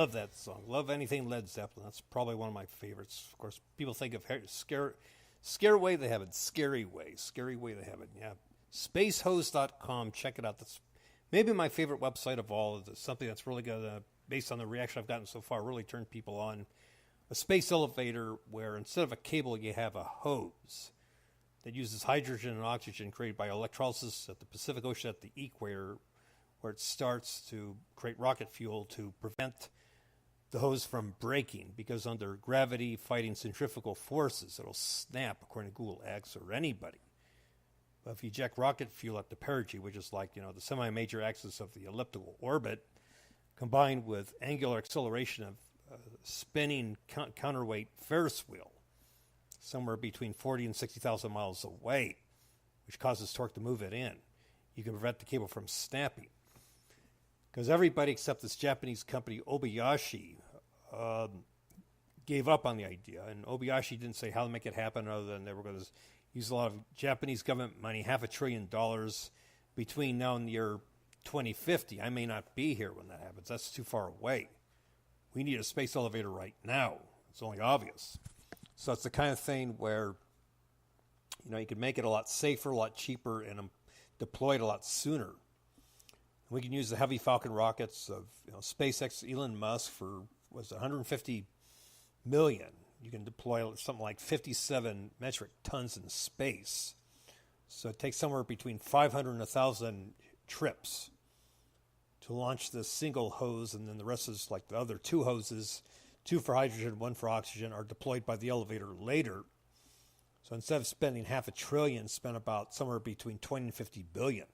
love that song. Love anything Led Zeppelin. That's probably one of my favorites. Of course, people think of Scare Way They Have It. Scary Way They Have It. Yeah. Spacehose.com. Check it out. That's maybe my favorite website of all. It's something that's really going to, based on the reaction I've gotten so far, really turn people on. A space elevator where instead of a cable, you have a hose that uses hydrogen and oxygen created by electrolysis at the Pacific Ocean at the equator, where it starts to create rocket fuel to prevent the hose from breaking, because under gravity fighting centrifugal forces, it'll snap, according to Google X or anybody. But if you eject rocket fuel at the perigee, which is like, the semi-major axis of the elliptical orbit, combined with angular acceleration of spinning counterweight Ferris wheel, somewhere between 40 and 60,000 miles away, which causes torque to move it in, you can prevent the cable from snapping. Because everybody except this Japanese company, Obayashi, gave up on the idea. And Obayashi didn't say how to make it happen other than they were going to use a lot of Japanese government money, $500 billion between now and the year 2050. I may not be here when that happens. That's too far away. We need a space elevator right now. It's only obvious. So it's the kind of thing where, you can make it a lot safer, a lot cheaper, and deploy it a lot sooner. We can use the heavy Falcon rockets of SpaceX, Elon Musk for, was it 150 million. You can deploy something like 57 metric tons in space. So it takes somewhere between 500 and 1,000 trips to launch this single hose, and then the rest is like the other two hoses, two for hydrogen, one for oxygen, are deployed by the elevator later. So instead of spending $500 billion, spend about somewhere between 20 and 50 billion.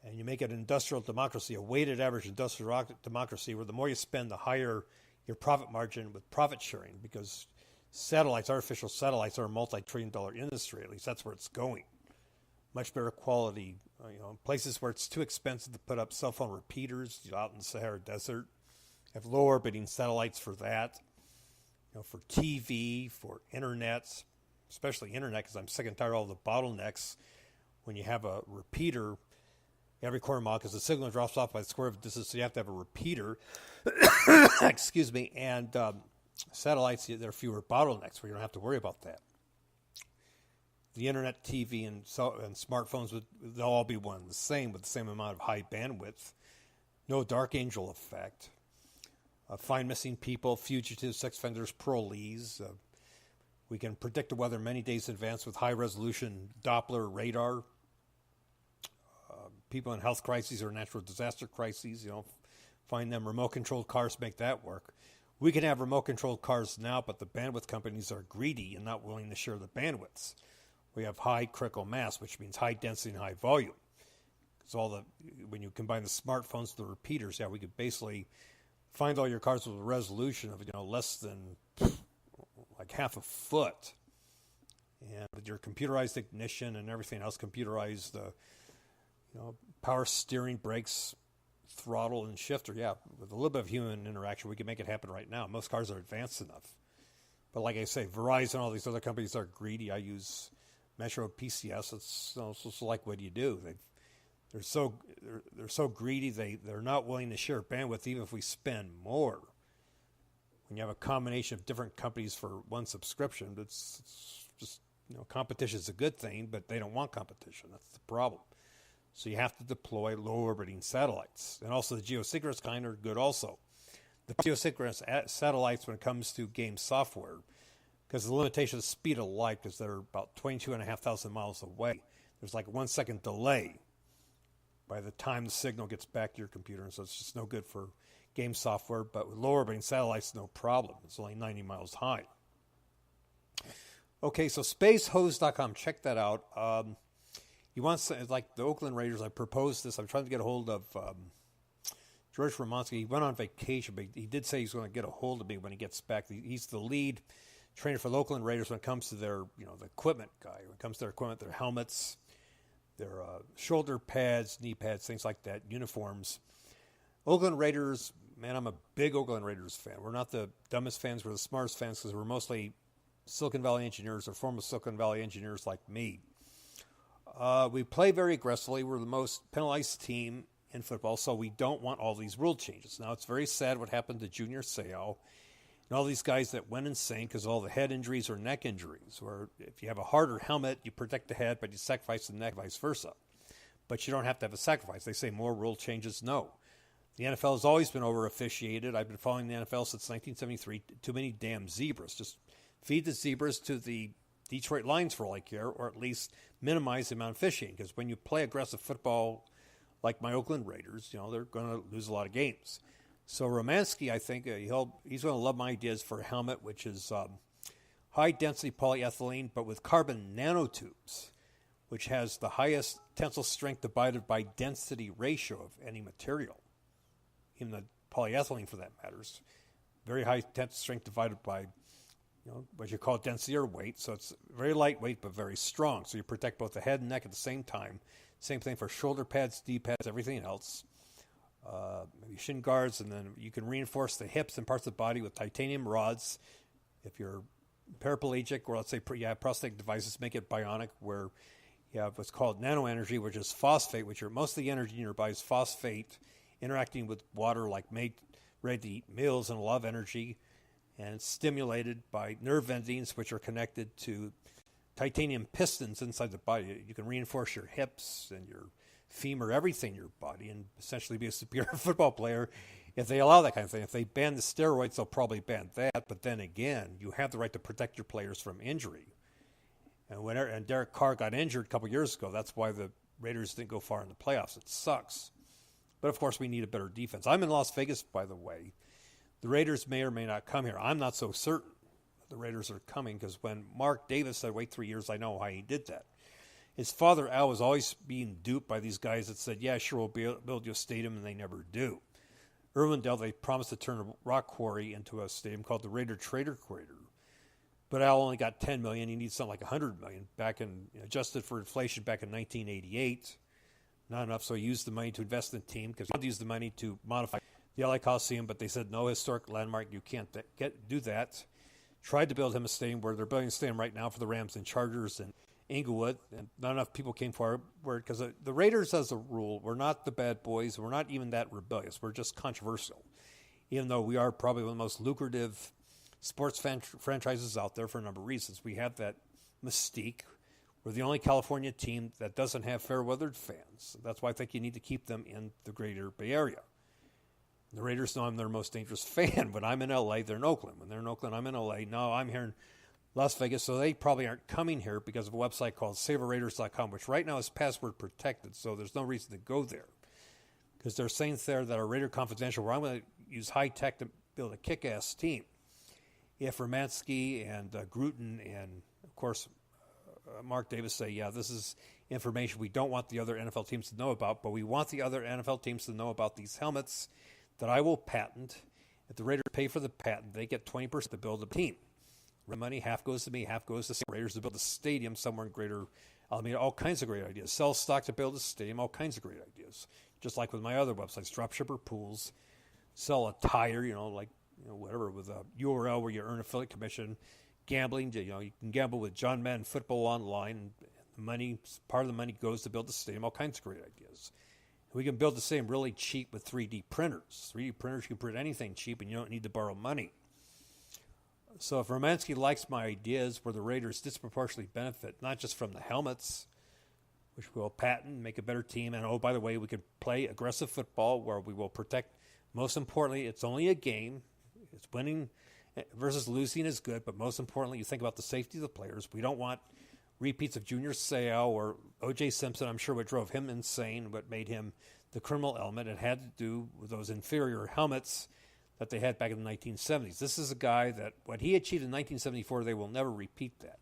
And you make it an industrial democracy, a weighted average industrial democracy, where the more you spend, the higher your profit margin with profit sharing, because artificial satellites are a multi-trillion-dollar industry. At least that's where it's going. Much better quality, places where it's too expensive to put up cell phone repeaters, out in the Sahara Desert. Have low orbiting satellites for that, for TV, for internet, especially internet, because I'm sick and tired of all the bottlenecks when you have a repeater every quarter mile, because the signal drops off by the square of a distance, so you have to have a repeater. Excuse me. And satellites, there are fewer bottlenecks where you don't have to worry about that. The internet, TV, and smartphones, they'll all be one and the same, with the same amount of high bandwidth. No dark angel effect. Find missing people, fugitives, sex offenders, parolees. We can predict the weather many days in advance with high-resolution Doppler radar. People in health crises or natural disaster crises, find them. Remote-controlled cars make that work. We can have remote-controlled cars now, but the bandwidth companies are greedy and not willing to share the bandwidths. We have high critical mass, which means high density and high volume. So when you combine the smartphones with the repeaters, we could basically find all your cars with a resolution of less than like half a foot, and with your computerized ignition and everything else computerized. Power steering, brakes, throttle, and shifter. With a little bit of human interaction, we can make it happen right now. Most cars are advanced enough. But like I say, Verizon, all these other companies are greedy. I use Metro PCS. It's like, what do you do? They're so greedy. They're not willing to share bandwidth even if we spend more. When you have a combination of different companies for one subscription, it's just competition is a good thing, but they don't want competition. That's the problem. So you have to deploy low-orbiting satellites. And also the geosynchronous kind are good also. The geosynchronous satellites, when it comes to game software, because the limitation of speed of light, because they're about 22,500 miles away, there's like a 1 second delay by the time the signal gets back to your computer. And so it's just no good for game software. But with low-orbiting satellites, no problem. It's only 90 miles high. Okay, so spacehose.com. Check that out. He wants, like the Oakland Raiders, I proposed this. I'm trying to get a hold of George Romansky. He went on vacation, but he did say he's going to get a hold of me when he gets back. He's the lead trainer for the Oakland Raiders when it comes to their, the equipment guy. When it comes to their equipment, their helmets, their shoulder pads, knee pads, things like that, uniforms. Oakland Raiders, man, I'm a big Oakland Raiders fan. We're not the dumbest fans. We're the smartest fans because we're mostly Silicon Valley engineers or former Silicon Valley engineers like me. We play very aggressively. We're the most penalized team in football, so we don't want all these rule changes. Now, it's very sad what happened to Junior Seau and all these guys that went insane because of all the head injuries or neck injuries, where if you have a harder helmet, you protect the head, but you sacrifice the neck, vice versa. But you don't have to have a sacrifice. They say more rule changes. No. The NFL has always been over-officiated. I've been following the NFL since 1973. Too many damn zebras. Just feed the zebras to the Detroit Lions for all I care, or at least minimize the amount of officiating. Because when you play aggressive football like my Oakland Raiders, they're going to lose a lot of games. So Romanski, I think, he's going to love my ideas for a helmet, which is high-density polyethylene, but with carbon nanotubes, which has the highest tensile strength divided by density ratio of any material. Even the polyethylene, for that matters. Very high tensile strength divided by what you call density or weight. So it's very lightweight but very strong. So you protect both the head and neck at the same time. Same thing for shoulder pads, D-pads, everything else. Maybe shin guards, and then you can reinforce the hips and parts of the body with titanium rods. If you're paraplegic, or let's say you have prosthetic devices, make it bionic, where you have what's called nanoenergy, which is phosphate, which are most of the energy in your body is phosphate interacting with water, like made ready-to-eat meals, and a lot of energy. And it's stimulated by nerve endings, which are connected to titanium pistons inside the body. You can reinforce your hips and your femur, everything in your body, and essentially be a superior football player if they allow that kind of thing. If they ban the steroids, they'll probably ban that. But then again, you have the right to protect your players from injury. And Derek Carr got injured a couple years ago. That's why the Raiders didn't go far in the playoffs. It sucks. But, of course, we need a better defense. I'm in Las Vegas, by the way. The Raiders may or may not come here. I'm not so certain the Raiders are coming, because when Mark Davis said, wait 3 years, I know how he did that. His father, Al, was always being duped by these guys that said, yeah, sure, we'll build you a stadium, and they never do. Irwindale, they promised to turn a rock quarry into a stadium called the Raider Trader Crater. But Al only got $10 million. He needs something like $100 million back in, adjusted for inflation back in 1988. Not enough, so he used the money to invest in the team, because he wanted to use the money to modify the LA Coliseum, but they said no historic landmark, you can't do that. Tried to build him a stadium, where they're building a stadium right now for the Rams and Chargers and Inglewood, and not enough people came forward, because the Raiders, as a rule, we're not the bad boys, we're not even that rebellious, we're just controversial, even though we are probably one of the most lucrative sports franchises out there for a number of reasons. We have that mystique. We're the only California team that doesn't have fair-weathered fans. That's why I think you need to keep them in the greater Bay Area. The Raiders know I'm their most dangerous fan. When I'm in L.A., they're in Oakland. When they're in Oakland, I'm in L.A. No, I'm here in Las Vegas, so they probably aren't coming here because of a website called SaveOurRaiders.com, which right now is password protected, so there's no reason to go there. Because there are things there that are Raider Confidential, where I'm going to use high-tech to build a kick-ass team. If Romanski and Gruden and, of course, Mark Davis say, yeah, this is information we don't want the other NFL teams to know about, but we want the other NFL teams to know about these helmets that I will patent. If the Raiders pay for the patent, they get 20% to build a team. Money, half goes to me, half goes to the Raiders to build a stadium somewhere in greater Alameda. All kinds of great ideas. Sell stock to build a stadium, all kinds of great ideas. Just like with my other websites, dropshipper pools, sell a tire, whatever, with a URL where you earn affiliate commission. Gambling, you can gamble with John Madden Football Online, and the money, part of the money goes to build the stadium. All kinds of great ideas. We can build the stadium really cheap with 3D printers. 3D printers, you can print anything cheap, and you don't need to borrow money. So if Romanski likes my ideas, where the Raiders disproportionately benefit, not just from the helmets, which we'll patent, make a better team, and oh, by the way, we can play aggressive football where we will protect. Most importantly, it's only a game. It's winning versus losing is good, but most importantly, you think about the safety of the players. We don't want repeats of Junior Seau or O.J. Simpson. I'm sure what drove him insane, what made him the criminal element, it had to do with those inferior helmets that they had back in the 1970s. This is a guy that what he achieved in 1974, they will never repeat that.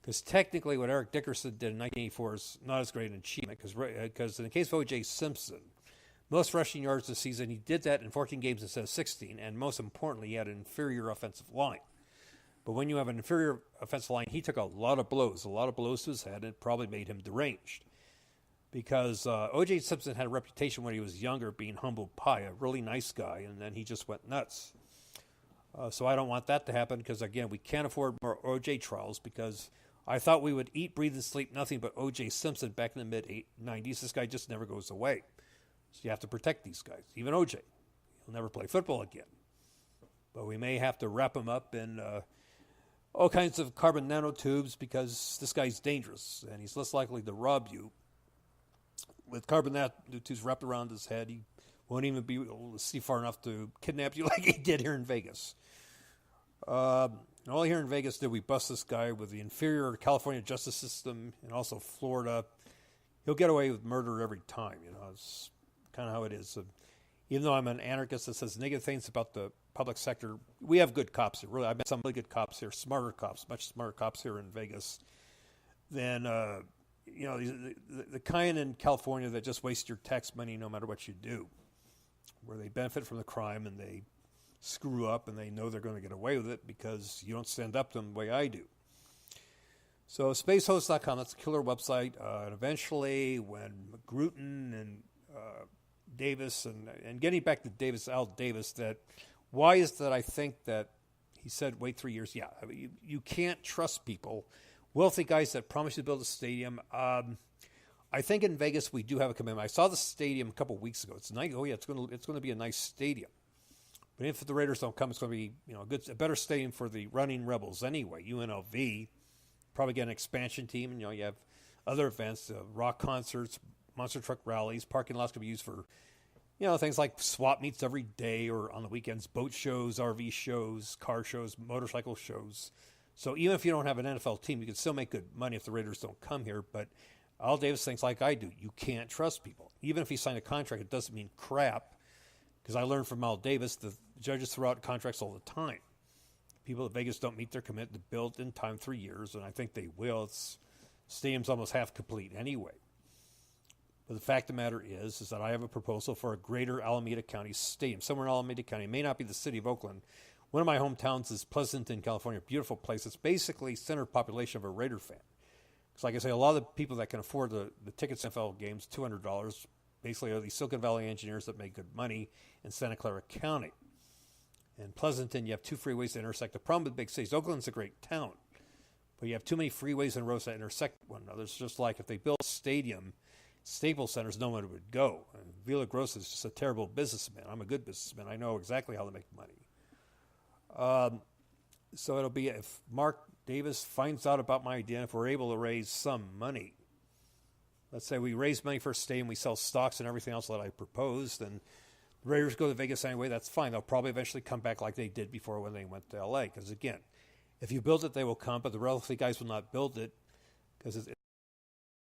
Because technically what Eric Dickerson did in 1984 is not as great an achievement, because in the case of O.J. Simpson, most rushing yards this season, he did that in 14 games instead of 16, and most importantly, he had an inferior offensive line. But when you have an inferior offensive line, he took a lot of blows to his head, and it probably made him deranged. Because O.J. Simpson had a reputation when he was younger being humble pie, a really nice guy, and then he just went nuts. So I don't want that to happen, because, again, we can't afford more O.J. trials, because I thought we would eat, breathe, and sleep nothing but O.J. Simpson back in the mid-90s. This guy just never goes away. So you have to protect these guys. Even OJ, he'll never play football again. But we may have to wrap him up in all kinds of carbon nanotubes because this guy's dangerous and he's less likely to rob you. With carbon nanotubes wrapped around his head, he won't even be able to see far enough to kidnap you like he did here in Vegas. All here in Vegas did we bust this guy with the inferior California justice system and also Florida. He'll get away with murder every time. It's kind of how it is. So even though I'm an anarchist that says negative things about the public sector, we have good cops here. Really, I've met some really good cops here, smarter cops, much smarter cops here in Vegas than the kind in California that just waste your tax money no matter what you do, where they benefit from the crime and they screw up and they know they're going to get away with it because you don't stand up to them the way I do. So spacehost.com, that's a killer website. And eventually when Gruden and Davis, and getting back to Al Davis, that why is that I think that he said wait 3 years? Yeah, I mean, you can't trust people. Wealthy guys that promise you to build a stadium. I think in Vegas we do have a commitment. I saw the stadium a couple of weeks ago. It's nice. Oh yeah, it's going to be a nice stadium. But if the Raiders don't come, it's going to be a better stadium for the running Rebels anyway. UNLV probably get an expansion team, and you have other events, rock concerts, monster truck rallies, parking lots can be used for things like swap meets every day or on the weekends, boat shows, RV shows, car shows, motorcycle shows. So even if you don't have an NFL team, you can still make good money if the Raiders don't come here. But Al Davis thinks like I do. You can't trust people. Even if he signed a contract, it doesn't mean crap. Because I learned from Al Davis, the judges throw out contracts all the time. People at Vegas don't meet their commitment to build in time 3 years, and I think they will. Stadium's almost half complete anyway. But the fact of the matter is that I have a proposal for a greater Alameda County stadium, somewhere in Alameda County. It may not be the city of Oakland. One of my hometowns is Pleasanton, California, a beautiful place. It's basically center of population of a Raider fan. Because like I say, a lot of the people that can afford the tickets to NFL games, $200, basically are these Silicon Valley engineers that make good money in Santa Clara County. In Pleasanton, you have two freeways that intersect. The problem with big cities, Oakland's a great town, but you have too many freeways and roads that intersect one another. It's just like if they built a stadium, Staples Centers, no one would go. And Villa Gross is just a terrible businessman. I'm a good businessman. I know exactly how to make money. So it'll be if Mark Davis finds out about my idea, if we're able to raise some money, let's say we raise money for a stadium, we sell stocks and everything else that I proposed, and the Raiders go to Vegas anyway, that's fine. They'll probably eventually come back like they did before when they went to L.A. Because, again, if you build it, they will come, but the wealthy guys will not build it because